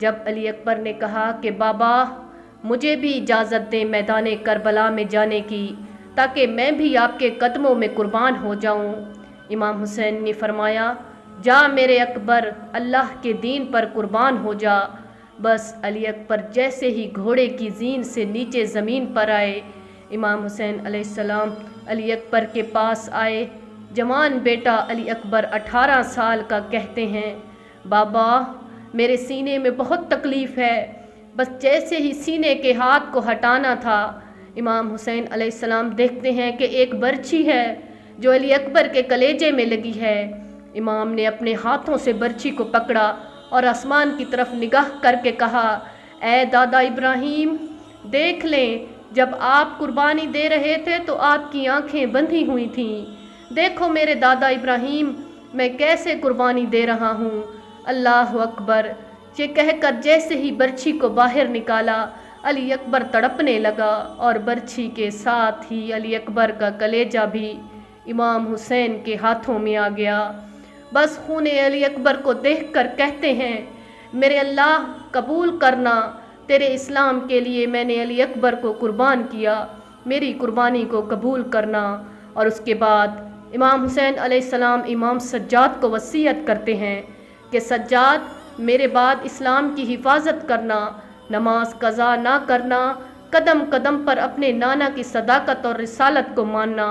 جب علی اکبر نے کہا کہ بابا مجھے بھی اجازت دیں میدان کربلا میں جانے کی تاکہ میں بھی آپ کے قدموں میں قربان ہو جاؤں، امام حسین نے فرمایا جا میرے اکبر، اللہ کے دین پر قربان ہو جا۔ بس علی اکبر جیسے ہی گھوڑے کی زین سے نیچے زمین پر آئے، امام حسین علیہ السلام علی اکبر کے پاس آئے۔ جوان بیٹا علی اکبر 18 سال کا کہتے ہیں بابا میرے سینے میں بہت تکلیف ہے، بس جیسے ہی سینے کے ہاتھ کو ہٹانا تھا، امام حسین علیہ السلام دیکھتے ہیں کہ ایک برچھی ہے جو علی اکبر کے کلیجے میں لگی ہے۔ امام نے اپنے ہاتھوں سے برچھی کو پکڑا اور آسمان کی طرف نگاہ کر کے کہا اے دادا ابراہیم، دیکھ لیں جب آپ قربانی دے رہے تھے تو آپ کی آنکھیں بندھی ہوئی تھیں، دیکھو میرے دادا ابراہیم میں کیسے قربانی دے رہا ہوں، اللہ اکبر۔ یہ کہہ کر جیسے ہی برچھی کو باہر نکالا، علی اکبر تڑپنے لگا اور برچھی کے ساتھ ہی علی اکبر کا کلیجہ بھی امام حسین کے ہاتھوں میں آ گیا۔ بس خون علی اکبر کو دیکھ کر کہتے ہیں میرے اللہ قبول کرنا، تیرے اسلام کے لیے میں نے علی اکبر کو قربان کیا، میری قربانی کو قبول کرنا۔ اور اس کے بعد امام حسین علیہ السلام امام سجاد کو وصیت کرتے ہیں کہ سجاد میرے بعد اسلام کی حفاظت کرنا، نماز قضا نہ کرنا، قدم قدم پر اپنے نانا کی صداقت اور رسالت کو ماننا۔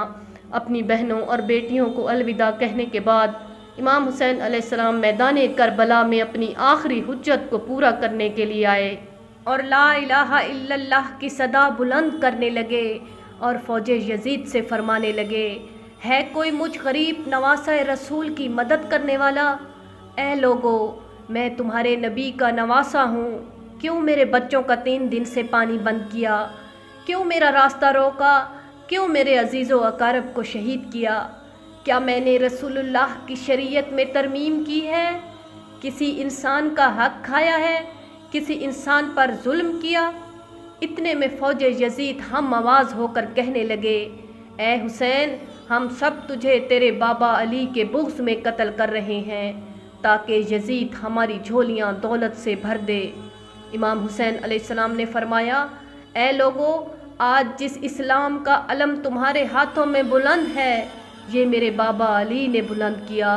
اپنی بہنوں اور بیٹیوں کو الوداع کہنے کے بعد امام حسین علیہ السلام میدان کربلا میں اپنی آخری حجت کو پورا کرنے کے لیے آئے اور لا الہ الا اللہ کی صدا بلند کرنے لگے اور فوج یزید سے فرمانے لگے ہے کوئی مجھ غریب نواسہ رسول کی مدد کرنے والا؟ اے لوگو، میں تمہارے نبی کا نواسہ ہوں، کیوں میرے بچوں کا 3 دن سے پانی بند کیا؟ کیوں میرا راستہ روکا؟ کیوں میرے عزیز و اقارب کو شہید کیا؟ کیا میں نے رسول اللہ کی شریعت میں ترمیم کی ہے؟ کسی انسان کا حق کھایا ہے؟ کسی انسان پر ظلم کیا؟ اتنے میں فوج یزید ہم آواز ہو کر کہنے لگے اے حسین، ہم سب تجھے تیرے بابا علی کے بغض میں قتل کر رہے ہیں تاکہ یزید ہماری جھولیاں دولت سے بھر دے۔ امام حسین علیہ السلام نے فرمایا اے لوگو، آج جس اسلام کا علم تمہارے ہاتھوں میں بلند ہے یہ میرے بابا علی نے بلند کیا۔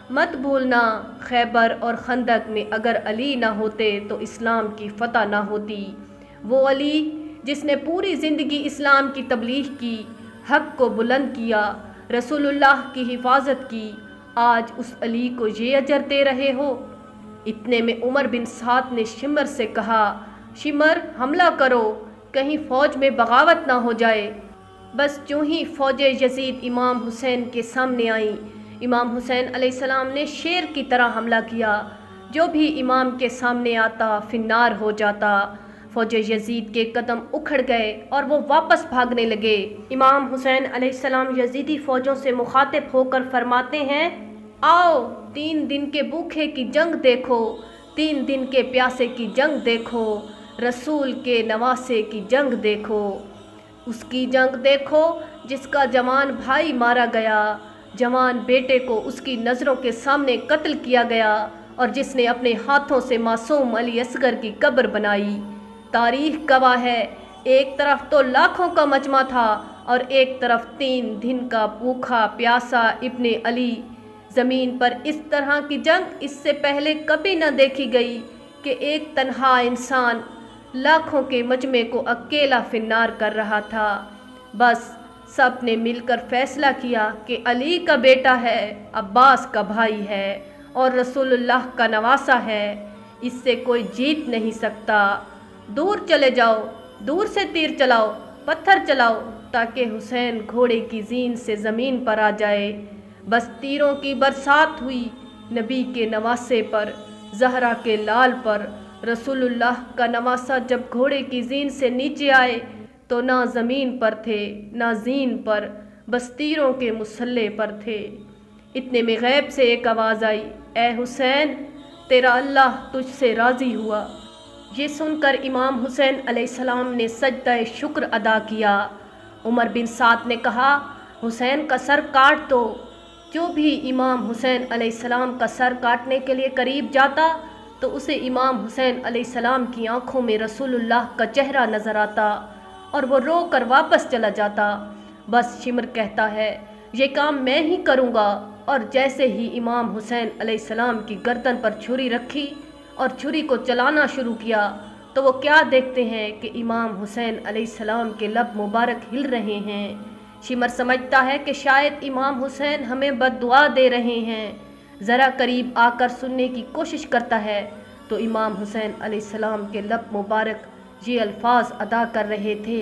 مت بھولنا خیبر اور خندق میں اگر علی نہ ہوتے تو اسلام کی فتح نہ ہوتی۔ وہ علی جس نے پوری زندگی اسلام کی تبلیغ کی، حق کو بلند کیا، رسول اللہ کی حفاظت کی، آج اس علی کو یہ اجر دے رہے ہو۔ اتنے میں عمر بن سعد نے شمر سے کہا شمر حملہ کرو، کہیں فوج میں بغاوت نہ ہو جائے۔ بس جو ہی فوج یزید امام حسین کے سامنے آئیں، امام حسین علیہ السلام نے شیر کی طرح حملہ کیا، جو بھی امام کے سامنے آتا فنار ہو جاتا۔ فوج یزید کے قدم اکھڑ گئے اور وہ واپس بھاگنے لگے۔ امام حسین علیہ السلام یزیدی فوجوں سے مخاطب ہو کر فرماتے ہیں آؤ 3 دن کے بھوکے کی جنگ دیکھو، 3 دن کے پیاسے کی جنگ دیکھو، رسول کے نواسے کی جنگ دیکھو، اس کی جنگ دیکھو جس کا جوان بھائی مارا گیا، جوان بیٹے کو اس کی نظروں کے سامنے قتل کیا گیا، اور جس نے اپنے ہاتھوں سے معصوم علی اصغر کی قبر بنائی۔ تاریخ گواہ ہے، ایک طرف تو لاکھوں کا مجمع تھا اور ایک طرف 3 دن کا بھوکا پیاسا ابن علی۔ زمین پر اس طرح کی جنگ اس سے پہلے کبھی نہ دیکھی گئی کہ ایک تنہا انسان لاکھوں کے مجمع کو اکیلا فنار کر رہا تھا۔ بس سب نے مل کر فیصلہ کیا کہ علی کا بیٹا ہے، عباس کا بھائی ہے اور رسول اللہ کا نواسہ ہے، اس سے کوئی جیت نہیں سکتا۔ دور چلے جاؤ، دور سے تیر چلاؤ، پتھر چلاؤ تاکہ حسین گھوڑے کی زین سے زمین پر آ جائے۔ بس تیروں کی برسات ہوئی نبی کے نواسے پر، زہرا کے لال پر۔ رسول اللہ کا نواسہ جب گھوڑے کی زین سے نیچے آئے تو نہ زمین پر تھے نہ زین پر، بس تیروں کے مسلح پر تھے۔ اتنے میں غیب سے ایک آواز آئی اے حسین، تیرا اللہ تجھ سے راضی ہوا۔ یہ سن کر امام حسین علیہ السلام نے سجدہ شکر ادا کیا۔ عمر بن سعد نے کہا حسین کا سر کاٹ دو۔ جو بھی امام حسین علیہ السلام کا سر کاٹنے کے لیے قریب جاتا تو اسے امام حسین علیہ السلام کی آنکھوں میں رسول اللہ کا چہرہ نظر آتا اور وہ رو کر واپس چلا جاتا۔ بس شمر کہتا ہے یہ کام میں ہی کروں گا، اور جیسے ہی امام حسین علیہ السلام کی گردن پر چھری رکھی اور چھری کو چلانا شروع کیا تو وہ کیا دیکھتے ہیں کہ امام حسین علیہ السلام کے لب مبارک ہل رہے ہیں۔ شمر سمجھتا ہے کہ شاید امام حسین ہمیں بد دعا دے رہے ہیں۔ ذرا قریب آ کر سننے کی کوشش کرتا ہے تو امام حسین علیہ السلام کے لب مبارک یہ الفاظ ادا کر رہے تھے: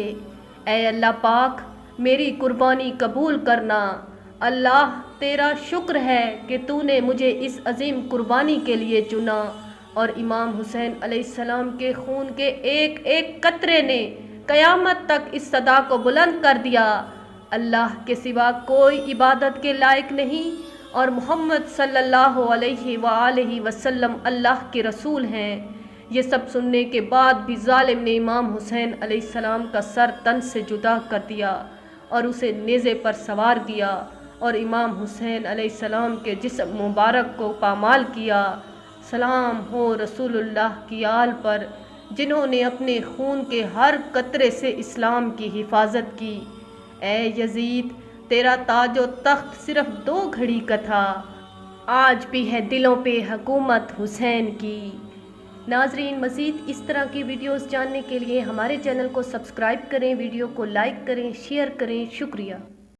اے اللہ پاک، میری قربانی قبول کرنا۔ اللہ تیرا شکر ہے کہ تو نے مجھے اس عظیم قربانی کے لیے چنا۔ اور امام حسین علیہ السلام کے خون کے ایک ایک قطرے نے قیامت تک اس صدا کو بلند کر دیا: اللہ کے سوا کوئی عبادت کے لائق نہیں، اور محمد صلی اللہ علیہ وآلہ وسلم اللہ کے رسول ہیں۔ یہ سب سننے کے بعد بھی ظالم نے امام حسین علیہ السلام کا سر تن سے جدا کر دیا اور اسے نیزے پر سوار کیا اور امام حسین علیہ السلام کے جسم مبارک کو پامال کیا۔ سلام ہو رسول اللہ کی آل پر، جنہوں نے اپنے خون کے ہر قطرے سے اسلام کی حفاظت کی۔ اے یزید، تیرا تاج و تخت صرف 2 گھڑی کا تھا، آج بھی ہے دلوں پہ حکومت حسین کی۔ ناظرین، مزید اس طرح کی ویڈیوز جاننے کے لیے ہمارے چینل کو سبسکرائب کریں، ویڈیو کو لائک کریں، شیئر کریں۔ شکریہ۔